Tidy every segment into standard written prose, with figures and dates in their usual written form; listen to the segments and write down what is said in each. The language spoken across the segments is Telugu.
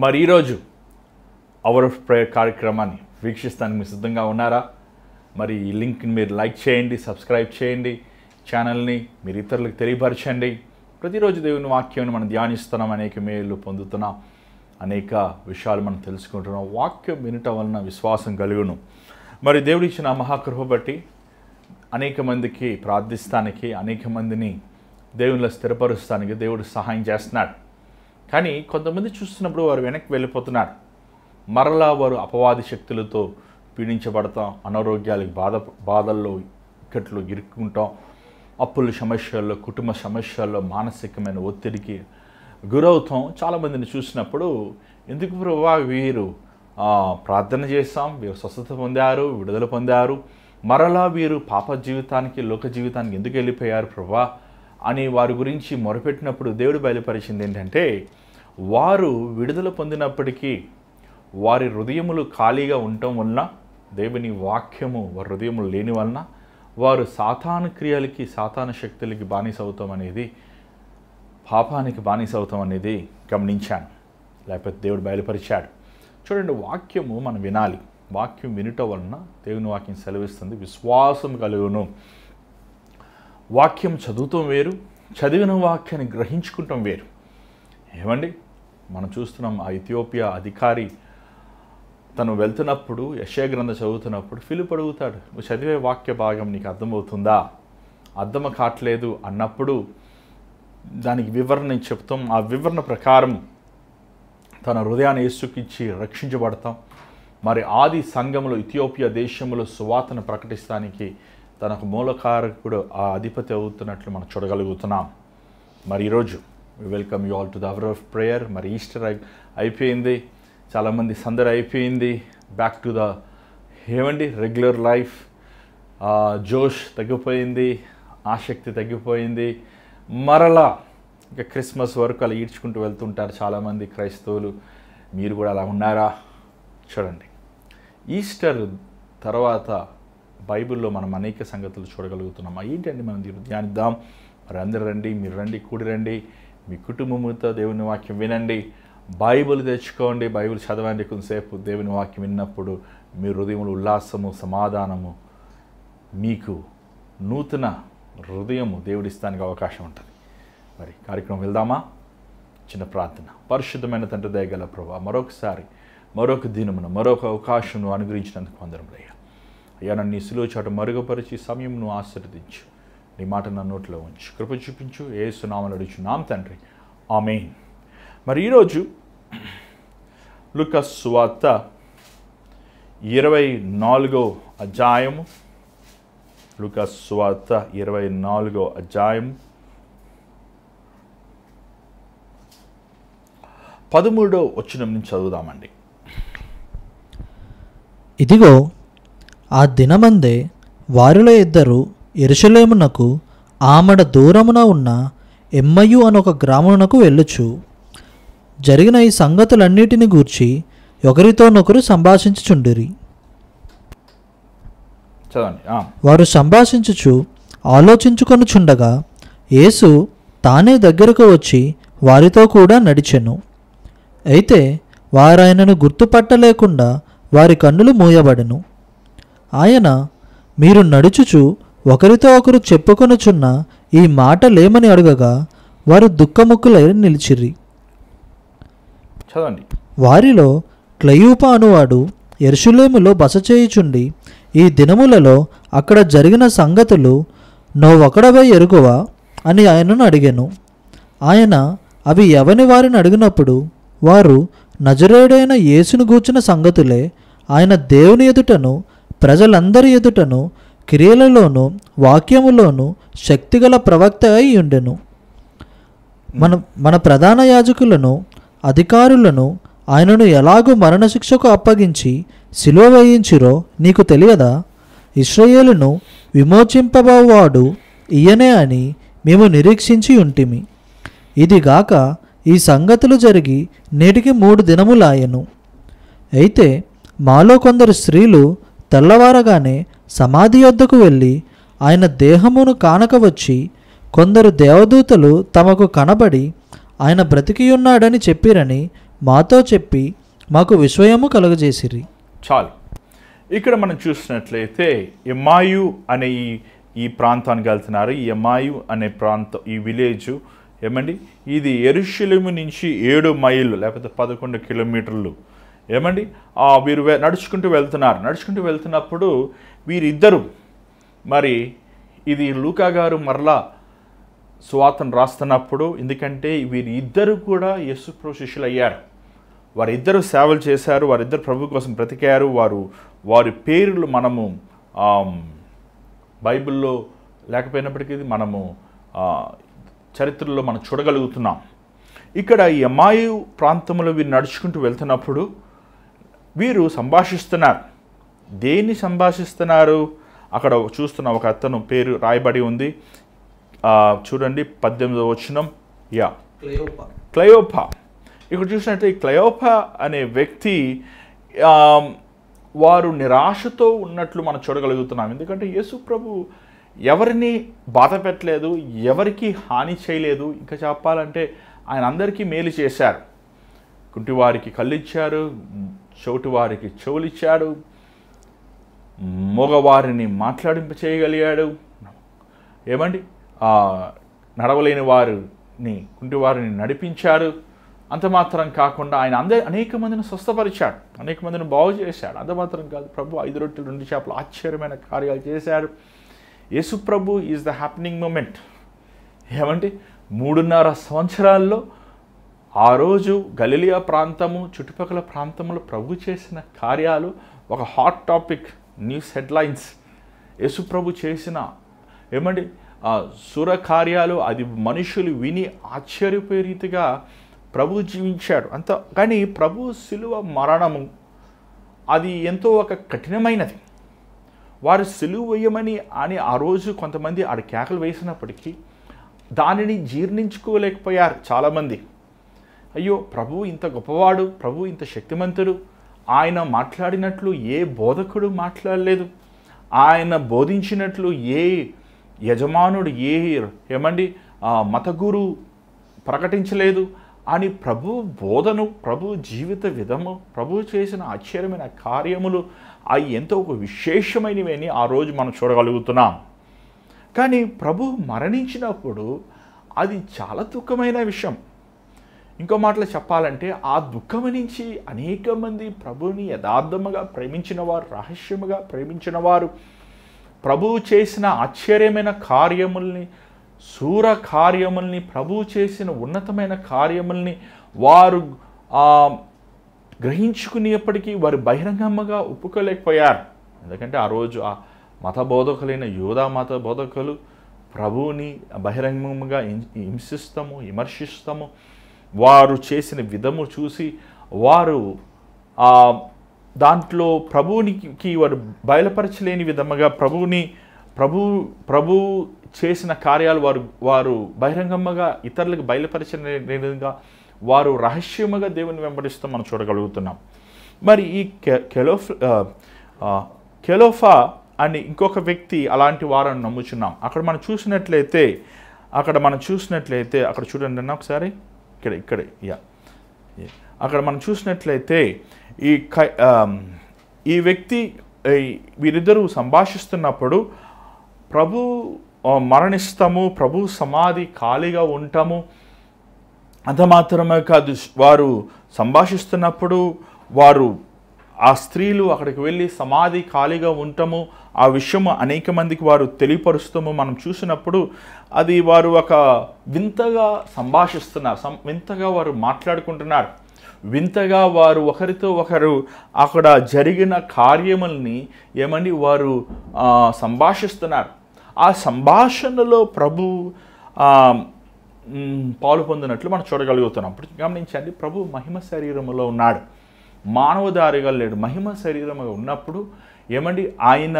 మరి ఈరోజు అవర్ ఆఫ్ ప్రేయర్ కార్యక్రమాన్ని వీక్షిస్తానికి మీరు సిద్ధంగా ఉన్నారా? మరి ఈ లింక్ని మీరు లైక్ చేయండి, సబ్స్క్రైబ్ చేయండి, ఛానల్ని మీరు ఇతరులకు తెలియపరచండి. ప్రతిరోజు దేవుని వాక్యాన్ని మనం ధ్యానిస్తున్నాం, అనేక మేలు పొందుతున్నాం, అనేక విషయాలు మనం తెలుసుకుంటున్నాం. వాక్యం వినటం వలన విశ్వాసం కలుగును. మరి దేవుడు ఇచ్చిన మహాకృప బట్టి అనేక మందికి ప్రార్థిస్తానికి, అనేక మందిని దేవునిలో స్థిరపరుస్తానికి దేవుడు సహాయం చేస్తున్నాడు. కానీ కొంతమంది చూస్తున్నప్పుడు వారు వెనక్కి వెళ్ళిపోతున్నారు. మరలా వారు అపవాది శక్తులతో పీడించబడతాం, అనారోగ్యాలకు బాధల్లో ఇక్కట్లు ఇరుక్కుంటాం, అప్పుల సమస్యల్లో, కుటుంబ సమస్యల్లో, మానసికమైన ఒత్తిడికి గురవుతాం. చాలామందిని చూసినప్పుడు ఎందుకు ప్రభువా వీరు ప్రార్థన చేస్తాం, వీరు స్వస్థత పొందారు, విడుదల పొందారు, మరలా వీరు పాప జీవితానికి, లోక జీవితానికి ఎందుకు వెళ్ళిపోయారు ప్రభువా అని వారి గురించి మొరపెట్టినప్పుడు దేవుడు బయలుపరిచింది ఏంటంటే, వారు విడుదల పొందినప్పటికీ వారి హృదయములు ఖాళీగా ఉండటం వలన, దేవుని వాక్యము వారి హృదయములు లేని వలన వారు సాతాను క్రియలకి, సాతాను శక్తులకి బానిస అవుతాం అనేది, పాపానికి బానిస అవుతాం అనేది గమనించాను. లేకపోతే దేవుడు బయలుపరిచాడు. చూడండి, వాక్యము మనం వినాలి. వాక్యం వినటం వలన దేవుని వాక్యం సెలవిస్తుంది, విశ్వాసం కలుగును. వాక్యం చదువుతాం వేరు, చదివిన వాక్యాన్ని గ్రహించుకుంటాం వేరు. ఏమండి, మనం చూస్తున్నాం, ఆ ఇథియోపియా అధికారి తను వెళ్తున్నప్పుడు, యెషయా గ్రంథం చదువుతున్నప్పుడు ఫిలిప్ అడుగుతాడు, నువ్వు చదివే వాక్య భాగం నీకు అర్థమవుతుందా? అర్థం కావట్లేదు అన్నప్పుడు దానికి వివరణ చెప్తాం. ఆ వివరణ ప్రకారం తన హృదయాన్ని యేసుకిచ్చి రక్షించబడతాం. మరి ఆది సంఘములో, ఇథియోపియా దేశంలో సువార్తను ప్రకటిస్తానికి తనకు మూలకారకుడు ఆ అధిపతి అవుతున్నట్లు మనం చూడగలుగుతున్నాం. మరి ఈరోజు welcome you all to the hour of prayer. మరి ఈస్టర్ అయిపోయింది, చాలామంది సందడి అయిపోయింది, బ్యాక్ టు ద ఏమండి రెగ్యులర్ లైఫ్. జోష్ తగ్గిపోయింది, ఆసక్తి తగ్గిపోయింది. మరలా ఇంకా క్రిస్మస్ వరకు అలా ఈడ్చుకుంటూ వెళ్తుంటారు చాలామంది క్రైస్తవులు. మీరు కూడా అలా ఉన్నారా? చూడండి, ఈస్టర్ తర్వాత బైబిల్లో మనం అనేక సంగతులు చూడగలుగుతున్నాం. ఏంటండి మనం ధ్యానిద్దాం. మరి అందరూ రండి, మీరు రండి, కూడి రండి, మీ కుటుంబంతో దేవుని వాక్యం వినండి, బైబిల్ తెచ్చుకోండి, బైబిల్ చదవండి. కొంతసేపు దేవుని వాక్యం విన్నప్పుడు మీ హృదయంలో ఉల్లాసము, సమాధానము, మీకు నూతన హృదయము దేవుడిస్తానికి అవకాశం ఉంటుంది. మరి కార్యక్రమం వెళ్దామా? చిన్న ప్రార్థన. పరిశుద్ధమైన తండ్రి, దయగల ప్రభువా, మరొకసారి మరొక దినమున మరొక అవకాశం అనుగ్రహించినందుకు వందనములయ్యా. అయ్యా, నన్ను నీ సిలువ చాటు మరుగుపరిచి సమయంను ఆశీర్వదించు, నీ మాట నా నోట్లో ఉంచు, కృప చూపించు. యేసు నామమున అడుగుచున్నాం తండ్రి, ఆమేన్. మరి ఈరోజు లూకా సువార్త 24వ అధ్యాయము, లూకా సువార్త 24వ అధ్యాయము 13వ వచనం నుంచి చదువుదామండి. ఇదిగో, ఆ దినమందే వారిలో ఇద్దరు యెరూషలేమునకు ఆమడ దూరమున ఉన్న ఎమ్మయు అనొక గ్రామమునకు వెళ్ళుచు జరిగిన ఈ సంగతులన్నిటిని గూర్చి ఒకరితోనొకరు సంభాషించుచుండిరి. వారు సంభాషించుచు ఆలోచించుకొనుచుండగా యేసు తానే దగ్గరకు వచ్చి వారితో కూడా నడిచెను. అయితే వారాయనను గుర్తుపట్టలేకుండా వారి కన్నులు మూయబడెను. ఆయన, మీరు నడుచుచు ఒకరితో ఒకరు చెప్పుకొనుచున్న ఈ మాటలేమని అడుగగా వారు దుఃఖముక్కులై నిలిచిరి. చదవండి. వారిలో క్లయూప అనువాడు యెరూషలేములో బస చేయుచుండి ఈ దినములలో అక్కడ జరిగిన సంగతులు నోవొకడవై ఎరుగువా అని ఆయనను అడిగెను. ఆయన అవి ఎవని వారిని అడిగినప్పుడు వారు నజరేయుడైన యేసును గూర్చిన సంగతులే. ఆయన దేవుని ఎదుటను ప్రజలందరి ఎదుటను క్రియలలోనూ వాక్యములోనూ శక్తిగల ప్రవక్త అయి ఉండెను. మన ప్రధాన యాజకులను, అధికారులను ఆయనను ఎలాగూ మరణశిక్షకు అప్పగించి సిలువ వేయించిరో నీకు తెలియదా? ఇశ్రాయేలును విమోచింపబోవాడు ఈయనే అని మేము నిరీక్షించి ఉంటిమి. ఇదిగాక ఈ సంగతులు జరిగి నేటికి 3 దినములాయెను. అయితే మాలో కొందరు స్త్రీలు తెల్లవారగానే సమాధి యొద్దకు వెళ్ళి ఆయన దేహమును కానక వచ్చి, కొందరు దేవదూతలు తమకు కనబడి ఆయన బ్రతికియున్నాడని చెప్పిరని మాతో చెప్పి మాకు విస్మయము కలుగజేసిరి. చాలు. ఇక్కడ మనం చూసినట్లయితే ఎమ్మాయు అనే ఈ ప్రాంతానికి వెళ్తున్నారు. ఈ ఎమ్మాయు అనే ప్రాంతం, ఈ విలేజు ఏమండి, ఇది యెరూషలేము నుంచి 7 మైళ్ళు లేకపోతే 11 కిలోమీటర్లు. ఏమండి, వీరు నడుచుకుంటూ వెళ్తున్నప్పుడు వీరిద్దరు, మరి ఇది లూకా గారు మరలా సువార్తను రాస్తున్నప్పుడు, ఎందుకంటే వీరిద్దరు కూడా యేసుప్రభు శిష్యులు అయ్యారు. వారిద్దరు సేవలు చేశారు, వారిద్దరు ప్రభు కోసం బ్రతికారు. వారి పేర్లు మనము బైబిల్లో లేకపోయినప్పటికీ మనము చరిత్రలో మనం చూడగలుగుతున్నాం. ఇక్కడ ఈ ఎమ్మాయు ప్రాంతంలో వీరు నడుచుకుంటూ వెళ్తున్నప్పుడు వీరు సంభాషిస్తున్నారు. దేన్ని సంభాషిస్తున్నారు? అక్కడ చూస్తున్న ఒక అతను పేరు రాయబడి ఉంది, చూడండి 18వ వచనం. క్లయోపా. ఇక్కడ చూసినట్టు ఈ క్లయోపా అనే వ్యక్తి వారు నిరాశతో ఉన్నట్లు మనం చూడగలుగుతున్నాం. ఎందుకంటే యేసు ప్రభు ఎవరిని బాధ పెట్టలేదు, ఎవరికి హాని చేయలేదు. ఇంకా చెప్పాలంటే ఆయన అందరికీ మేలు చేశారు. కుంటివారికి కళ్ళు ఇచ్చారు, చెవిటివారికి చెవులు ఇచ్చాడు, మగవారిని మాట్లాడింప చేయగలిగాడు. ఏమండి, నడవలేని వారిని, కుంటివారిని నడిపించారు. అంత మాత్రం కాకుండా ఆయన అనేక మందిని స్వస్థపరిచాడు, అనేక మందిని బాగు చేశాడు. అంత మాత్రం కాదు, ప్రభు 5 రొట్టెలు 2 చేపలు ఆశ్చర్యమైన కార్యాలు చేశాడు. యేసు ప్రభు ఈజ్ ద హ్యాపెనింగ్ మూమెంట్. ఏమంటే 3.5 సంవత్సరాల్లో ఆ రోజు గలిలియా ప్రాంతము, చుట్టుపక్కల ప్రాంతంలో ప్రభు చేసిన కార్యాలు ఒక హాట్ టాపిక్, న్యూస్ హెడ్లైన్స్. యేసు ప్రభు చేసిన ఏమండి సుర కార్యాలు, అది మనుషులు విని ఆశ్చర్యపోయే రీతిగా ప్రభు జీవించాడు. కానీ ప్రభు శిలువ మరణము అది ఎంతో ఒక కఠినమైనది. వారు సిలువ వేయమని అని ఆ రోజు కొంతమంది ఆడ కేకలు వేసినప్పటికీ దానిని జీర్ణించుకోలేకపోయారు చాలామంది. అయ్యో, ప్రభు ఇంత గొప్పవాడు, ప్రభు ఇంత శక్తిమంతుడు, ఆయన మాట్లాడినట్లు ఏ బోధకుడు మాట్లాడలేదు, ఆయన బోధించినట్లు ఏ యజమానుడు, ఏమండి మత గురు ప్రకటించలేదు అని ప్రభు బోధను, ప్రభు జీవిత విధము, ప్రభు చేసిన ఆశ్చర్యమైన కార్యములు అవి ఎంతో ఒక విశేషమైనవి అని ఆ రోజు మనం చూడగలుగుతున్నాం. కానీ ప్రభు మరణించినప్పుడు అది చాలా దుఃఖమైన విషయం. ఇంకో మాటలో చెప్పాలంటే ఆ దుఃఖం నుంచి అనేక మంది ప్రభువుని యథార్థముగా ప్రేమించిన వారు, రహస్యముగా ప్రేమించిన వారు, ప్రభువు చేసిన ఆశ్చర్యమైన కార్యముల్ని, శూర కార్యముల్ని, ప్రభువు చేసిన ఉన్నతమైన కార్యముల్ని వారు గ్రహించుకునేప్పటికీ వారు బహిరంగంగా ఒప్పుకోలేకపోయారు. ఎందుకంటే ఆ రోజు ఆ మత బోధకులైన యూదా మత బోధకులు ప్రభువుని బహిరంగంగా హింసిస్తాము, విమర్శిస్తాము. వారు చేసిన విధము చూసి వారు దాంట్లో ప్రభువునికి వారు బయలుపరచలేని విధముగా ప్రభు చేసిన కార్యాలు వారు బహిరంగంగా ఇతరులకు బయలుపరచలేని విధంగా వారు రహస్యముగా దేవుని వెంబడిస్తాం మనం చూడగలుగుతున్నాం. మరి ఈ కెలోఫా అని ఇంకొక వ్యక్తి అలాంటి వారని నమ్ముచున్నాం. అక్కడ మనం చూసినట్లయితే అక్కడ చూడండి అన్న ఒకసారి, ఇక్కడ అక్కడ మనం చూసినట్లయితే ఈ వ్యక్తి వీరిద్దరూ సంభాషిస్తున్నప్పుడు ప్రభు మరణిస్తాము, ప్రభు సమాధి ఖాళీగా ఉంటాము, అంత మాత్రమే కాదు, వారు సంభాషిస్తున్నప్పుడు వారు ఆ స్త్రీలు అక్కడికి వెళ్ళి సమాధి ఖాళీగా ఉంటాము ఆ విషయము అనేక మందికి వారు తెలియపరుస్తాము మనం చూసినప్పుడు అది వారు ఒక వింతగా సంభాషిస్తున్నారు, వింతగా వారు మాట్లాడుకుంటున్నారు, వింతగా వారు ఒకరితో ఒకరు అక్కడ జరిగిన కార్యముల్ని వారు సంభాషిస్తున్నారు. ఆ సంభాషణలో ప్రభు పాలు పొందినట్లు మనం చూడగలుగుతున్నాం. ఇప్పుడు గమనించండి, ప్రభు మహిమ శరీరములో ఉన్నాడు, మానవదారిగా లేడు. మహిమ శరీరముగా ఉన్నప్పుడు ఆయన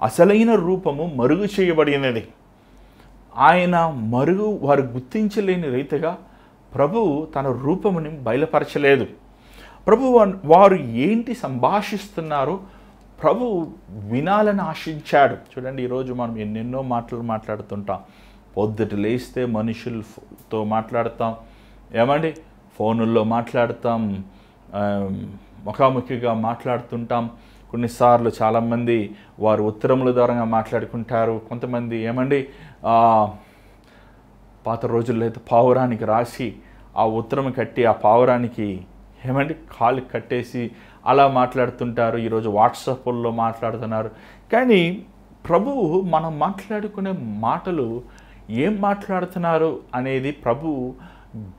అసలైన రూపము మరుగు చేయబడినది. ఆయన వారు గుర్తించలేని రీతిగా ప్రభు తన రూపముని బయలుపరచలేదు. ప్రభు వారు ఏంటి సంభాషిస్తున్నారో ప్రభు వినాలని ఆశించాడు. చూడండి, ఈరోజు మనం ఎన్నెన్నో మాటలు మాట్లాడుతుంటాం. పొద్దుట లేస్తే మనుషులతో మాట్లాడతాం, ఫోనుల్లో మాట్లాడతాం, ముఖాముఖిగా మాట్లాడుతుంటాం. కొన్నిసార్లు చాలామంది వారు ఉత్తరముల ద్వారా మాట్లాడుకుంటారు. కొంతమంది ఏమండి పాత రోజుల్లో అయితే పావురానికి రాసి ఆ ఉత్తరం కట్టి ఆ పావురానికి ఏమండి కాలు కట్టేసి అలా మాట్లాడుతుంటారు. ఈరోజు వాట్సాప్లో మాట్లాడుతున్నారు. కానీ ప్రభువు మనం మాట్లాడుకునే మాటలు ఏం మాట్లాడుతున్నారు అనేది ప్రభువు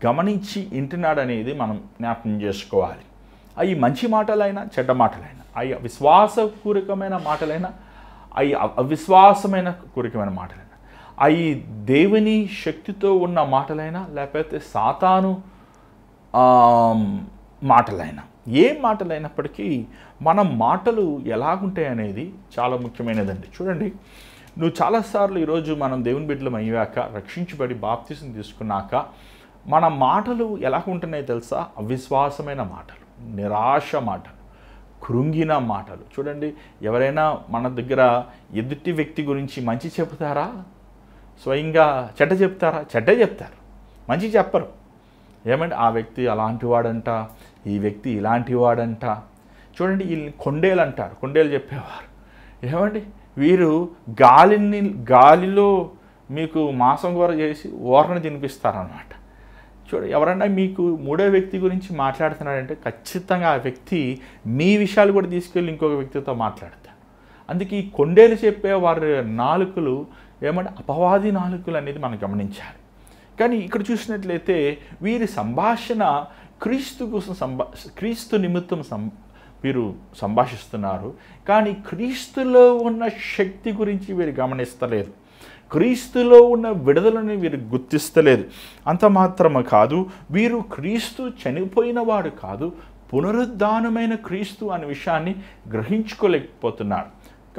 గమనించి వింటున్నాడు అనేది మనం జ్ఞాపకం చేసుకోవాలి. అవి మంచి మాటలైనా చెడ్డ మాటలైనా, అవి విశ్వాసపూర్వకమైన మాటలైనా, అవి అవిశ్వాసమైన పూర్వకమైన మాటలైనా, అవి దేవుని శక్తితో ఉన్న మాటలైనా లేకపోతే సాతాను మాటలైనా, ఏ మాటలైనప్పటికీ మన మాటలు ఎలాగుంటాయి అనేది చాలా ముఖ్యమైనదండి. చూడండి, నువ్వు చాలాసార్లు ఈరోజు మనం దేవుని బిడ్డలం అయ్యాక రక్షించబడి బాప్తిసం తీసుకున్నాక మన మాటలు ఎలా ఉంటున్నాయి తెలుసా? అవిశ్వాసమైన మాటలు, నిరాశ మాటలు, కృంగిన మాటలు. చూడండి, ఎవరైనా మన దగ్గర ఎదుటి వ్యక్తి గురించి మంచి చెప్తారా? స్వయంగా చెడ్డ చెప్తారా? చెడ్డ చెప్తారు, మంచి చెప్పరు. ఏమంటే ఆ వ్యక్తి అలాంటి వాడంట, ఈ వ్యక్తి ఇలాంటి వాడంట. చూడండి, వీళ్ళని కొండేలు అంటారు. కొండేలు చెప్పేవారు ఏమండి, వీరు గాలిలో మీకు మాంసం కూర చేసి ఓరణ తినిపిస్తారనమాట. చూడండి, ఎవరైనా మీకు మూడో వ్యక్తి గురించి మాట్లాడుతున్నాడంటే ఖచ్చితంగా ఆ వ్యక్తి మీ విషయాలు కూడా తీసుకెళ్ళి ఇంకొక వ్యక్తితో మాట్లాడతారు. అందుకే ఈ కొండేలు చెప్పే వారి నాలుకలు ఏమంటే అపవాది నాలుకలు అనేది మనం గమనించాలి. కానీ ఇక్కడ చూసినట్లయితే వీరి సంభాషణ క్రీస్తు కోసం క్రీస్తు నిమిత్తం వీరు సంభాషిస్తున్నారు. కానీ క్రీస్తులో ఉన్న శక్తి గురించి వీరు గమనిస్తలేదు, క్రీస్తులో ఉన్న విడుదలని వీరు గుర్తిస్తలేదు. అంత మాత్రమే కాదు, వీరు క్రీస్తు చనిపోయిన వాడు కాదు, పునరుద్ధానమైన క్రీస్తు అనే విషయాన్ని గ్రహించుకోలేకపోతున్నారు.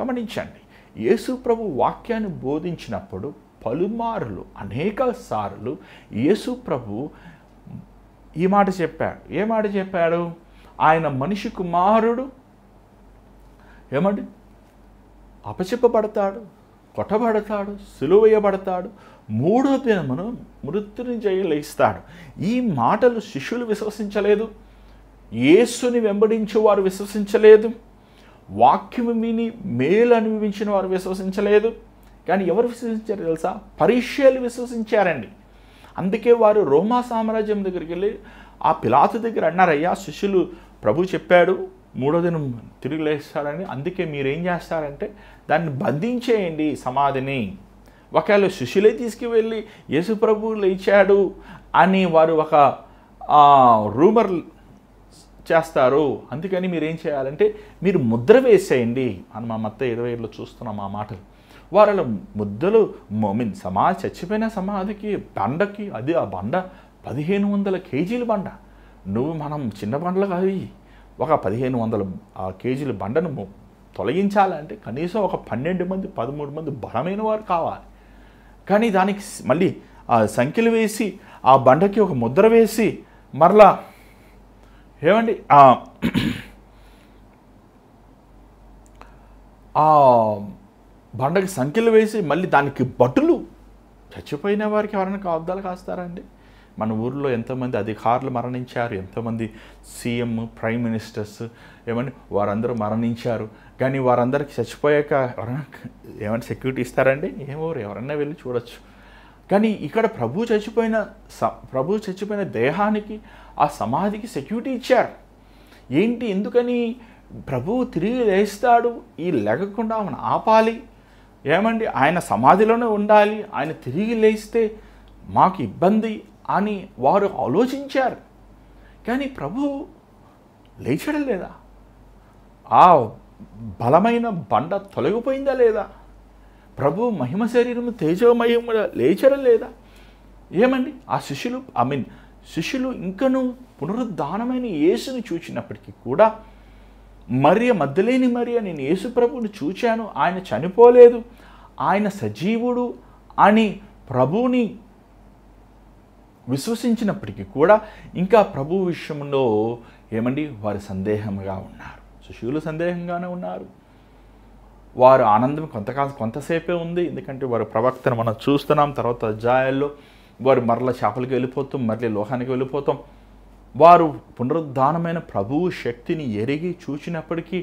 గమనించండి, యేసు ప్రభు వాక్యాన్ని బోధించినప్పుడు పలుమార్లు అనేక సార్లు యేసు ప్రభు ఈ మాట చెప్పాడు. ఏ మాట చెప్పాడు? ఆయన మనిషి కుమారుడు ఏమండి అపచెప్పబడతాడు, కొట్టబడతాడు, సిలువేయబడతాడు, మూడో దినమున మృత్యుని జయలేస్తాడు. ఈ మాటలు శిష్యులు విశ్వసించలేదు, యేసుని వెంబడించే వారు విశ్వసించలేదు, వాక్యము విని మేలు అనుభవించిన వారు విశ్వసించలేదు. కానీ ఎవరు విశ్వసించారు తెలుసా? పరీక్షలు విశ్వసించారండి. అందుకే వారు రోమా సామ్రాజ్యం దగ్గరికి వెళ్ళి ఆ పిలాతు దగ్గర అన్నారయ్యా, శిష్యులు ప్రభు చెప్పాడు మూడో దినం తిరిగి లేస్తాడని, అందుకే మీరేం చేస్తారంటే దాన్ని బంధించేయండి సమాధిని. ఒకవేళ శిష్యులే తీసుకువెళ్ళి యేసు ప్రభు లేచాడు అని వారు ఒక రూమర్ చేస్తారు. అందుకని మీరేం చేయాలంటే మీరు ముద్ర వేసేయండి అని మా మత్తయి 27లో చూస్తున్నాం ఆ మాటలు. వారు అలా ముద్దలు చచ్చిపోయిన సమాధికి బండకి, అది ఆ బండ 1500 కేజీల బండ. మనం చిన్న బండలు కాదు, ఒక 1500 కేజీల బండను తొలగించాలంటే కనీసం ఒక 12 మంది 13 మంది బలమైన వారు కావాలి. కానీ దానికి మళ్ళీ ఆ సంఖ్యలు వేసి ఆ బండకి ఒక ముద్ర వేసి మరలా ఏమండి ఆ బండకి సంఖ్యలు వేసి మళ్ళీ దానికి భటులు, చచ్చిపోయిన వారికి ఎవరైనా అద్దాలు కాస్తారండి? మన ఊర్లో ఎంతోమంది అధికారులు మరణించారు, ఎంతోమంది సీఎం, ప్రైమ్ మినిస్టర్స్ ఏమని వారందరూ మరణించారు. కానీ వారందరికీ చచ్చిపోయాక ఎవరైనా ఏమైనా సెక్యూరిటీ ఇస్తారండి? ఏమోరు, ఎవరన్నా వెళ్ళి చూడొచ్చు. కానీ ఇక్కడ ప్రభు చచ్చిపోయిన దేహానికి ఆ సమాధికి సెక్యూరిటీ ఇచ్చారు. ఏంటి? ఎందుకని? ప్రభువు తిరిగి లేస్తాడు, ఈ లేకుండా మనం ఆపాలి. ఏమండి, ఆయన సమాధిలోనే ఉండాలి, ఆయన తిరిగి లేస్తే మాకు ఇబ్బంది అని వారు ఆలోచించారు. కానీ ప్రభు లేచడం లేదా? ఆ బలమైన బండ తొలగిపోయిందా లేదా? ప్రభు మహిమ శరీరము తేజోమయముగా లేచడం లేదా? ఏమండి, ఆ శిష్యులు ఇంకనూ పునరుద్ధానమైన యేసుని చూచినప్పటికీ కూడా మగ్దలేని మరియ, నేను యేసు ప్రభువుని చూచాను, ఆయన చనిపోలేదు, ఆయన సజీవుడు అని ప్రభువుని విశ్వసించినప్పటికీ కూడా ఇంకా ప్రభు విషయంలో ఏమండి వారు సందేహంగా ఉన్నారు. శిష్యులు సందేహంగానే ఉన్నారు. వారు ఆనందం కొంతసేపే ఉంది, ఎందుకంటే వారు ప్రవక్తను మనం చూస్తున్నాం. తర్వాత అధ్యాయాల్లో వారు మరల చేపలకి వెళ్ళిపోతాం, మరలి లోకానికి వెళ్ళిపోతాం. వారు పునరుద్ధానమైన ప్రభువు శక్తిని ఎరిగి చూసినప్పటికీ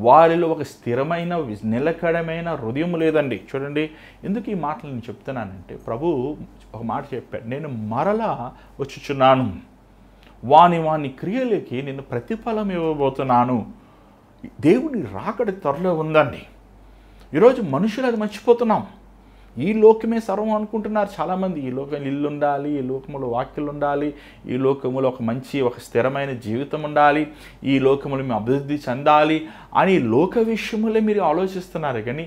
వారిలో ఒక స్థిరమైన నిలకడమైన హృదయం లేదండి. చూడండి, ఎందుకు ఈ మాటలు నేను చెప్తున్నానంటే, ప్రభువు ఒక మాట చెప్పాడు, నేను మరలా వచ్చుచున్నాను, వాని క్రియలకి నేను ప్రతిఫలం ఇవ్వబోతున్నాను. దేవుని రాకడ త్వరలో ఉందండి. ఈరోజు మనుషులు అది మర్చిపోతున్నాం. ఈ లోకమే సర్వం అనుకుంటున్నారు చాలామంది. ఈ లోకంలో ఇల్లు ఉండాలి, ఈ లోకంలో వాక్యాలు ఉండాలి, ఈ లోకంలో ఒక స్థిరమైన జీవితం ఉండాలి, ఈ లోకంలో మేము అభివృద్ధి చెందాలి అని లోక విషయములే మీరు ఆలోచిస్తున్నారు. కానీ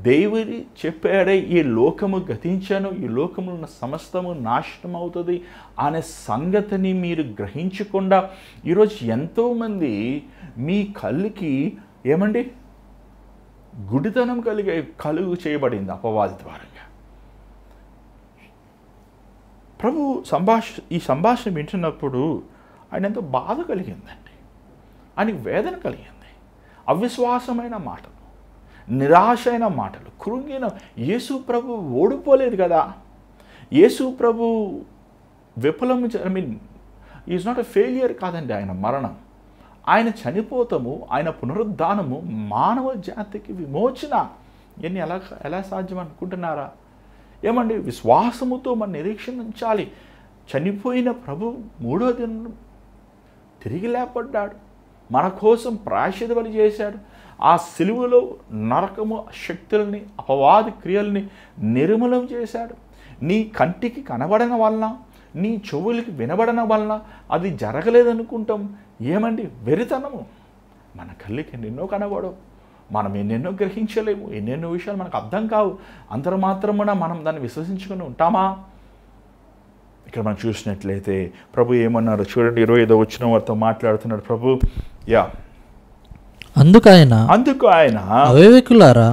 దేవుడి చెప్పాడే ఈ లోకము గతించను, ఈ లోకములో ఉన్న సమస్తము నాశనం అవుతుంది అనే సంగతిని మీరు గ్రహించకుండా ఈరోజు ఎంతోమంది మీ కళ్ళకి ఏమండి గుడితనం కలుగు చేయబడింది అపవాది ద్వారా. ప్రభు ఈ సంభాషణ వింటున్నప్పుడు ఆయన ఎంతో బాధ కలిగిందండి, ఆయనకి వేదన కలిగింది. అవిశ్వాసమైన మాటలు, నిరాశ అయిన మాటలు, కృంగిన. యేసు ప్రభు ఓడిపోలేదు కదా, యేసు ప్రభు విఫలం ఈజ్ నాట్ ఎ ఫెయిలియర్ కాదండి. ఆయన మరణం, ఆయన చనిపోతాము, ఆయన పునరుద్ధానము మానవ జాతికి విమోచన. ఇవన్నీ ఎలా సాధ్యం అనుకుంటున్నారా? ఏమండి, విశ్వాసముతో మన నిరీక్షణ ఉంచాలి. చనిపోయిన ప్రభు 3వ దినం తిరిగి లేపడ్డాడు, మన కోసం ప్రాయశ్చిత్త బలి చేశాడు. ఆ సిలువలో నరకము శక్తుల్ని, అపవాది క్రియల్ని నిర్మూలం చేశాడు. నీ కంటికి కనబడన వలన, నీ చెవులకి వినబడన వలన అది జరగలేదనుకుంటాం. ఏమండి, వెరితనము. మన కళ్ళకి ఎన్నెన్నో కనబడవు, మనం ఎన్నెన్నో గ్రహించలేము, ఎన్నెన్నో విషయాలు మనకు అర్థం కావు. అంతర మాత్రమున మనం దాన్ని విశ్వసించుకొని ఉంటామా? ఇక్కడ మనం చూసినట్లయితే ప్రభు ఏమన్నారు చూడండి, 25వ వచనం వారితో మాట్లాడుతున్నాడు ప్రభు. అందుకు ఆయన అవివేకులారా,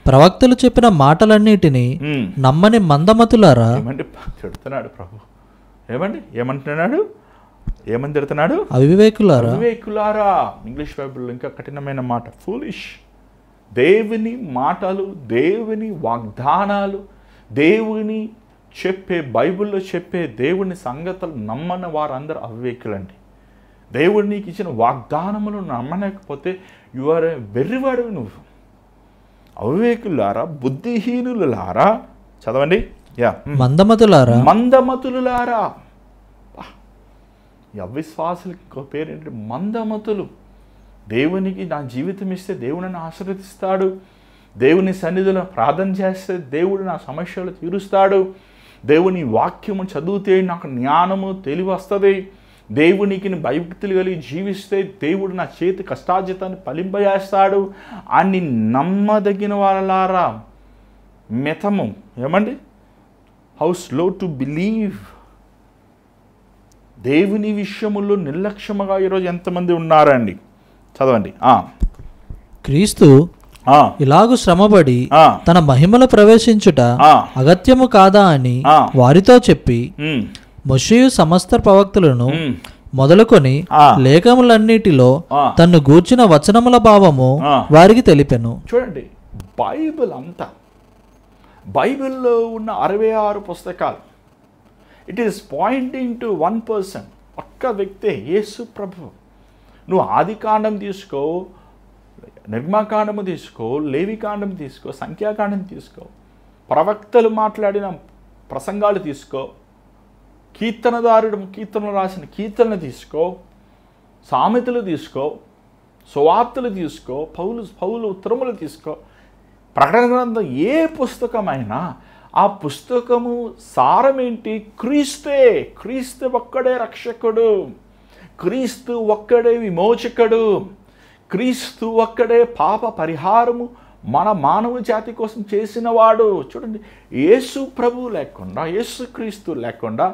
ప్రవక్తలు చెప్పిన మాటలన్నిటినీ నమ్మని మందమతులారా. ఏమంటే తిడుతున్నాడు ప్రభు. ఏమంటున్నాడు? ఏమని తిడుతున్నాడు? అవివేకులారా. ఇంగ్లీష్ బైబిల్లో ఇంకా కఠినమైన మాట, ఫూలిష్. దేవుని మాటలు, దేవుని వాగ్దానాలు, దేవుని బైబిల్లో చెప్పే దేవుని సంగతులు నమ్మని వారందరూ అవివేకులండి. దేవుడు నీకు ఇచ్చిన వాగ్దానములు నమ్మలేకపోతే యు ఆర్ వెర్రివాడు నువ్వు. అవివేకులారా, బుద్ధిహీనులారా. చదవండి. మందమతులారా. ఈ అవిశ్వాసులకి ఇంకో పేరేంటి? మందమతులు. దేవునికి నా జీవితం ఇస్తే దేవుడు నన్ను ఆశీర్వదిస్తాడు, దేవుని సన్నిధిలో ప్రార్థన చేస్తే దేవుడు నా సమస్యలు తీరుస్తాడు, దేవుని వాక్యము చదివితే నాకు జ్ఞానము తెలివి వస్తుంది, దేవునికి భయభక్తులు కలిగి జీవిస్తే దేవుడు నా చేతి కష్టార్జితాన్ని ఫలింపజేస్తాడు అని నమ్మదగిన వాళ్ళారా. మితము. ఏమండి? How slow to believe. దేవుని విషయములో నిర్లక్ష్యముగా ఈరోజు ఎంతమంది ఉన్నారండి? చదవండి. క్రీస్తు ఇలాగు శ్రమపడి తన మహిమలో ప్రవేశించుట అగత్యము కాదా అని వారితో చెప్పి, మోషేయు సమస్త ప్రవక్తలను మొదలుకొని లేఖములన్నిటిలో తన్ను గూర్చిన వచనముల భావము వారికి తెలిపెను. చూడండి, బైబిల్ అంతా, బైబిల్లో ఉన్న 66 పుస్తకాలు, it is pointing to one person, ఒక్క వ్యక్తే, యేసు ప్రభు. నువ్వు ఆదికాండం తీసుకో, నిర్మాకాండము తీసుకో, లేవికాండం తీసుకో, సంఖ్యాకాండం తీసుకో, ప్రవక్తలు మాట్లాడిన ప్రసంగాలు తీసుకో, కీర్తనలు రాసిన కీర్తనలు తీసుకో, సామెతలు తీసుకో, సువార్తలు తీసుకో, పౌలు ఉత్తరములు తీసుకో, ప్రకటన గ్రంథం ఏ పుస్తకమైనా ఆ పుస్తకము సారమేంటి? క్రీస్తు ఒక్కడే రక్షకుడు, క్రీస్తు ఒక్కడే విమోచకుడు, క్రీస్తు ఒక్కడే పాప పరిహారము మన మానవ జాతి కోసం చేసినవాడు. చూడండి, యేసు ప్రభు లేకుండా, యేసు క్రీస్తు లేకుండా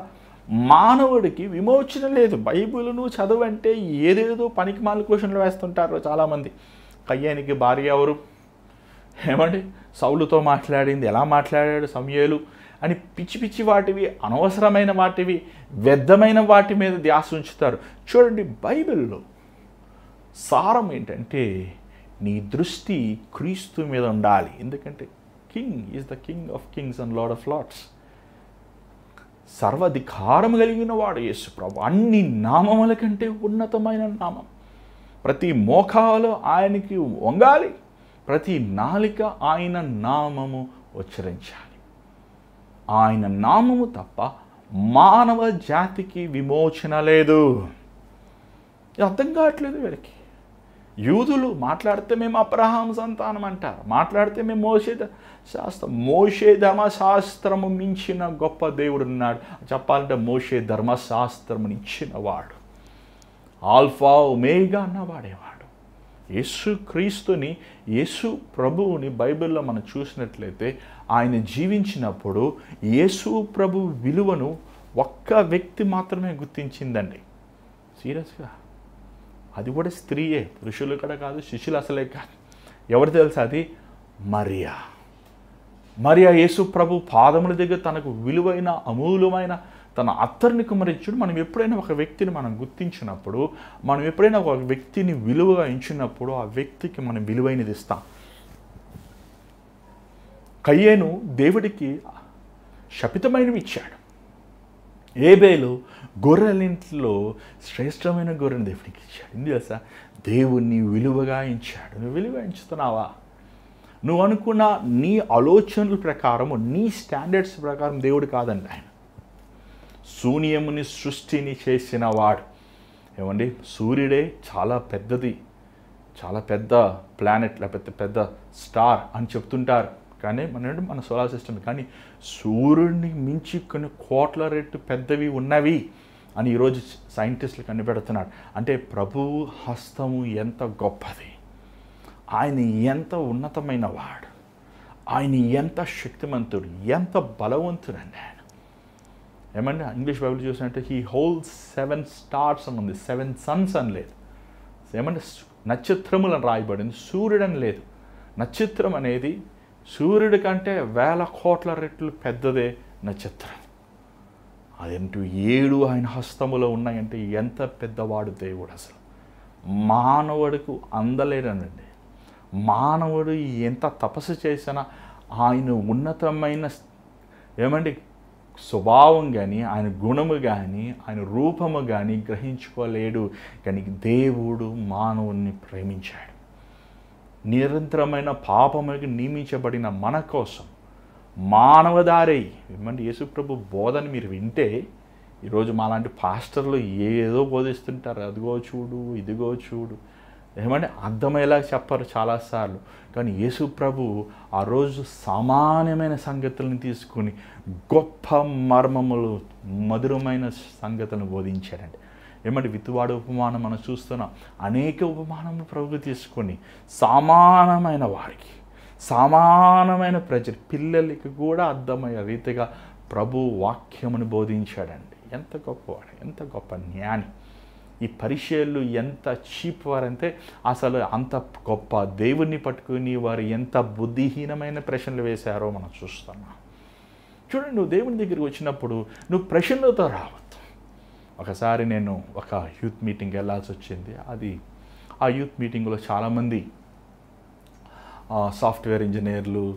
మానవుడికి విమోచన లేదు. బైబిల్ను చదవంటే ఏదేదో పనికిమాల క్వశ్చన్లు వేస్తుంటారు చాలామంది. కయ్యానికి భార్య ఎవరు? ఏమండి? సౌలుతో మాట్లాడింది ఎలా మాట్లాడాడు సమూయేలు అని పిచ్చి పిచ్చి వాటివి, అనవసరమైన వాటివి, వ్యర్థమైన వాటి మీద ధ్యాస ఉంచుతారు. చూడండి, బైబిల్లో సారం ఏంటంటే నీ దృష్టి క్రీస్తు మీద ఉండాలి. ఎందుకంటే king is the king of kings and lord of lords. సర్వాధికారం కలిగిన వాడు యేసు ప్రభు. అన్ని నామముల కంటే ఉన్నతమైన నామం. ప్రతి మోకాలు ఆయనకి వంగాలి, ప్రతి నాలిక ఆయన నామము ఉచ్చరించాలి. ఆయన నామము తప్ప మానవ జాతికి విమోచన లేదు. అర్థం కావట్లేదు వీళ్ళకి. యూదులు మాట్లాడితే మేము అబ్రహాం సంతానం అంటారు, మాట్లాడితే మేము మోషే ధర్మశాస్త్రము మించిన గొప్ప దేవుడు ఉన్నాడు. చెప్పాలంటే మోషే ధర్మశాస్త్రముని ఇచ్చిన వాడు, ఆల్ఫా ఒమేగా అన్నవాడేవాడు. యేసు క్రీస్తుని, యేసు ప్రభువుని బైబిల్లో మనం చూసినట్లయితే ఆయన జీవించినప్పుడు యేసు ప్రభు విలువను ఒక్క వ్యక్తి మాత్రమే గుర్తించిందండి. సీరియస్గా, అది కూడా స్త్రీయే, పురుషులు కూడా కాదు, శిష్యులు అసలే కాదు. ఎవరు తెలుసా అది? మరియా. మరియా యేసు ప్రభు పాదముల దగ్గర తనకు విలువైన అమూల్యమైన తన అత్తర్ని కుమరించుడు. మనం ఎప్పుడైనా ఒక వ్యక్తిని మనం గుర్తించినప్పుడు, మనం ఎప్పుడైనా ఒక వ్యక్తిని విలువగా ఎంచినప్పుడు ఆ వ్యక్తికి మనం విలువైనది ఇస్తాం. కయ్యేను దేవుడికి శపితమైనవి ఇచ్చాడు. ఏబేలు గొర్రెలింట్లో శ్రేష్టమైన గొర్రెని దేవుడికి ఇచ్చాడు. ఎందుకు తెలుసా? దేవుణ్ణి విలువగా ఎంచాడు. నువ్వు విలువ ఎంచుతున్నావా? నువ్వు అనుకున్న నీ ఆలోచనల ప్రకారము, నీ స్టాండర్డ్స్ ప్రకారం దేవుడు కాదండి ఆయన. శూన్యముని సృష్టిని చేసిన వాడు. ఏమండి, సూర్యుడే చాలా పెద్దది, చాలా పెద్ద ప్లానెట్, లేకపోతే పెద్ద స్టార్ అని చెప్తుంటారు. కానీ మన సోలార్ సిస్టమ్, కానీ సూర్యుడిని మించి కొన్ని కోట్ల రెట్లు పెద్దవి ఉన్నవి అని ఈరోజు సైంటిస్టులు కనిపెడుతున్నాడు. అంటే ప్రభువు హస్తము ఎంత గొప్పది, ఆయన ఎంత ఉన్నతమైన వాడు, ఆయన ఎంత శక్తిమంతుడు, ఎంత బలవంతుడండి ఆయన. ఏమంటే ఇంగ్లీష్ బైబిల్ చూసినట్టే హీ హోల్డ్స్ 7 స్టార్స్ అని ఉంది, 7 సన్స్ అని లేదు. ఏమంటే నక్షత్రములను రాయబడింది, సూర్యుడని లేదు. నక్షత్రం అనేది సూర్యుడి కంటే 1000 కోట్ల రెట్లు పెద్దదే నక్షత్రం. అదేంటూ 7 ఆయన హస్తములో ఉన్నాయంటే ఎంత పెద్దవాడు దేవుడు. అసలు మానవుడికి అందలేడనండి. మానవుడు ఎంత తపస్సు చేసినా ఆయన ఉన్నతమైన ఏమండి స్వభావం కానీ, ఆయన గుణము కానీ, ఆయన రూపము కానీ గ్రహించుకోలేడు. కానీ దేవుడు మానవుణ్ణి ప్రేమించాడు. నిరంతరమైన పాపములకు నియమించబడిన మన కోసం మానవదారై, ఏమంటే యేసుప్రభు బోధన మీరు వింటే, ఈరోజు మాలాంటి పాస్టర్లు ఏదో బోధిస్తుంటారు, అదిగో చూడు, ఇదిగో చూడు, ఏమంటే అర్థమయ్యేలా చెప్పరు చాలాసార్లు. కానీ యేసుప్రభు ఆ రోజు సామాన్యమైన సంగతులను తీసుకుని గొప్ప మర్మములు, మధురమైన సంగతులను బోధించారండి. ఏమంటే విత్తువాడు ఉపమానం మనం చూస్తున్నాం. అనేక ఉపమానములు ప్రభు తీసుకొని సమానమైన వారికి, సమానమైన ప్రజలు, పిల్లలకి కూడా అర్థమయ్యే రీతిగా ప్రభు వాక్యమును బోధించాడండి. ఎంత గొప్పవాడు, ఎంత గొప్ప జ్ఞాని. ఈ పరిచయాలు ఎంత చీప్ వారంటే అసలు అంత గొప్ప దేవుణ్ణి పట్టుకుని వారు ఎంత బుద్ధిహీనమైన ప్రశ్నలు వేశారో మనం చూస్తున్నాం. చూడండి, నువ్వు దేవుని దగ్గరికి వచ్చినప్పుడు నువ్వు ప్రశ్నలతో రావద్దు. ఒకసారి నేను ఒక యూత్ మీటింగ్కి వెళ్ళాల్సి వచ్చింది. ఆ యూత్ మీటింగ్లో చాలామంది సాఫ్ట్వేర్ ఇంజనీర్లు,